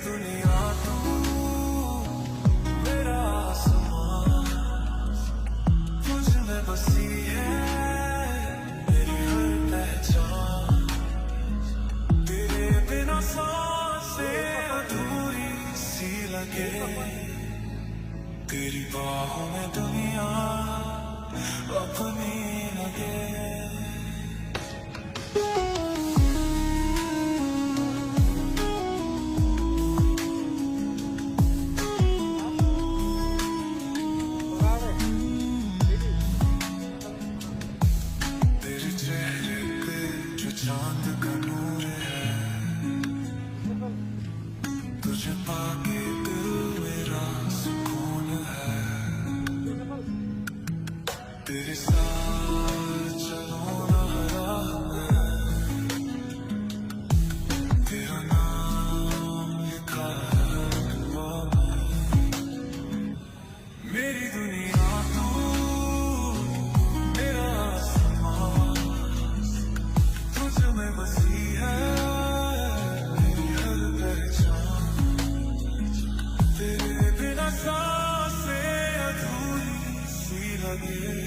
दुनिया तू मेरा आसमां, तुझ में बसी है मेरी हर पहचान। तेरे बिना सांसें अधूरी सी लगे, तेरी बाहों में दुनिया अपनी लगे। तेरे चेहरे पे जो चांद का नूर है, तुझे पाके दिल मेरा सुकून है। तेरे साथ चलो ना राह में, तेरा नाम लिखा है दुआ में। मेरी दुनिया तू मेरा आसमां, तुझ में बसी है मेरी हर पहचान। तेरे बिना सांसें अधूरी सी लगे,